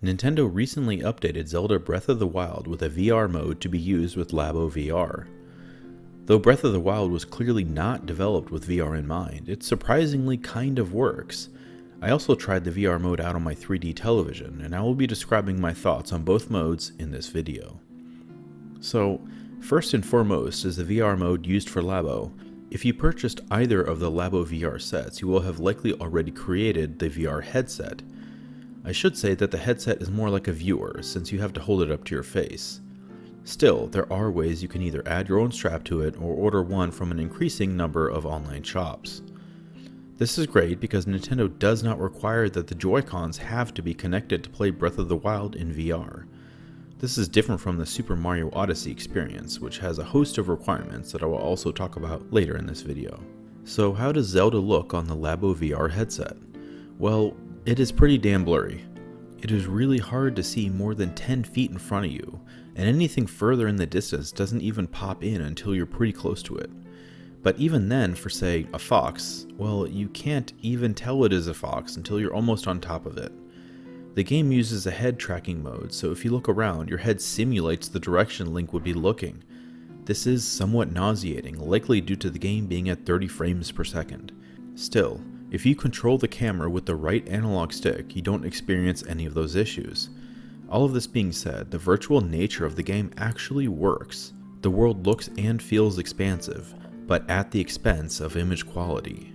Nintendo recently updated Zelda Breath of the Wild with a VR mode to be used with Labo VR. Though Breath of the Wild was clearly not developed with VR in mind, it surprisingly kind of works. I also tried the VR mode out on my 3D television, and I will be describing my thoughts on both modes in this video. So, first and foremost is the VR mode used for Labo. If you purchased either of the Labo VR sets, you will have likely already created the VR headset. I should say that the headset is more like a viewer, since you have to hold it up to your face. Still, there are ways you can either add your own strap to it or order one from an increasing number of online shops. This is great because Nintendo does not require that the Joy-Cons have to be connected to play Breath of the Wild in VR. This is different from the Super Mario Odyssey experience, which has a host of requirements that I will also talk about later in this video. So how does Zelda look on the Labo VR headset? Well, it is pretty damn blurry. It is really hard to see more than 10 feet in front of you, and anything further in the distance doesn't even pop in until you're pretty close to it. But even then, for say, a fox, well, you can't even tell it is a fox until you're almost on top of it. The game uses a head tracking mode, so if you look around, your head simulates the direction Link would be looking. This is somewhat nauseating, likely due to the game being at 30 frames per second. Still, if you control the camera with the right analog stick, you don't experience any of those issues. All of this being said, the virtual nature of the game actually works. The world looks and feels expansive, but at the expense of image quality.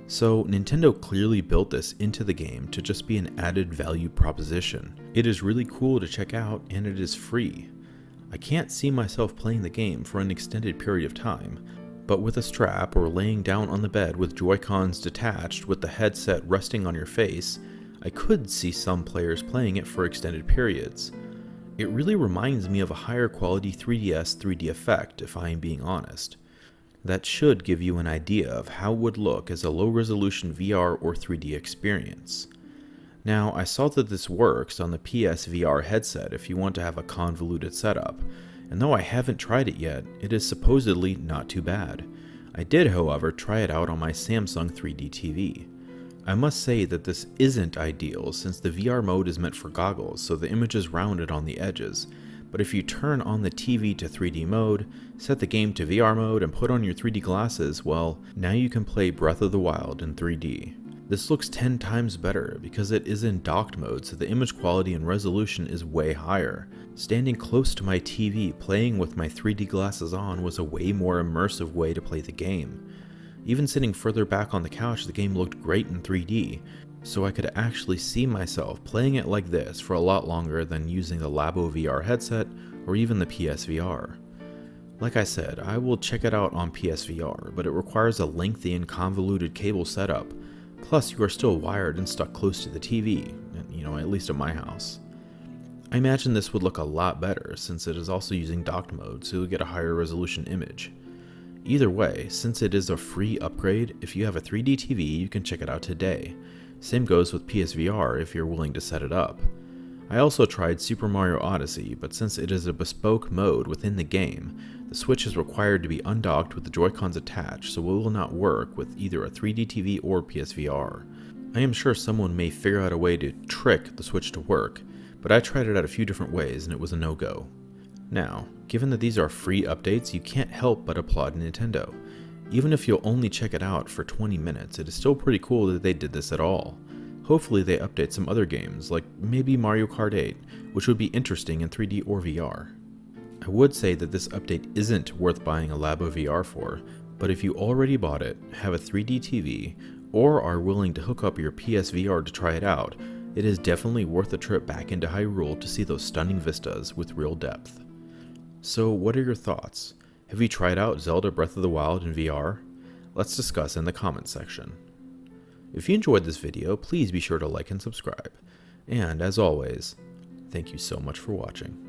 So Nintendo clearly built this into the game to just be an added value proposition. It is really cool to check out, and it is free. I can't see myself playing the game for an extended period of time, but with a strap or laying down on the bed with Joy-Cons detached with the headset resting on your face, I could see some players playing it for extended periods. It really reminds me of a higher quality 3DS 3D effect, if I am being honest. That should give you an idea of how it would look as a low-resolution VR or 3D experience. Now, I saw that this works on the PS VR headset if you want to have a convoluted setup, and though I haven't tried it yet, it is supposedly not too bad. I did, however, try it out on my Samsung 3D TV. I must say that this isn't ideal since the VR mode is meant for goggles, so the image is rounded on the edges. But if you turn on the TV to 3D mode, set the game to VR mode, and put on your 3D glasses, well, now you can play Breath of the Wild in 3D. This looks 10 times better because it is in docked mode, so the image quality and resolution is way higher. Standing close to my TV playing with my 3D glasses on was a way more immersive way to play the game. Even sitting further back on the couch, the game looked great in 3D, so I could actually see myself playing it like this for a lot longer than using the Labo VR headset or even the PSVR. Like I said, I will check it out on PSVR, but it requires a lengthy and convoluted cable setup. Plus, you are still wired and stuck close to the TV, at least at my house. I imagine this would look a lot better since it is also using docked mode, so you'll get a higher resolution image. Either way, since it is a free upgrade, if you have a 3D TV, you can check it out today. Same goes with PSVR if you're willing to set it up. I also tried Super Mario Odyssey, but since it is a bespoke mode within the game, the Switch is required to be undocked with the Joy-Cons attached, so it will not work with either a 3D TV or PSVR. I am sure someone may figure out a way to trick the Switch to work, but I tried it out a few different ways and it was a no-go. Now, given that these are free updates, you can't help but applaud Nintendo. Even if you'll only check it out for 20 minutes, it is still pretty cool that they did this at all. Hopefully they update some other games, like maybe Mario Kart 8, which would be interesting in 3D or VR. I would say that this update isn't worth buying a Labo VR for, but if you already bought it, have a 3D TV, or are willing to hook up your PSVR to try it out, it is definitely worth a trip back into Hyrule to see those stunning vistas with real depth. So what are your thoughts? Have you tried out Zelda Breath of the Wild in VR? Let's discuss in the comments section. If you enjoyed this video, please be sure to like and subscribe. And as always, thank you so much for watching.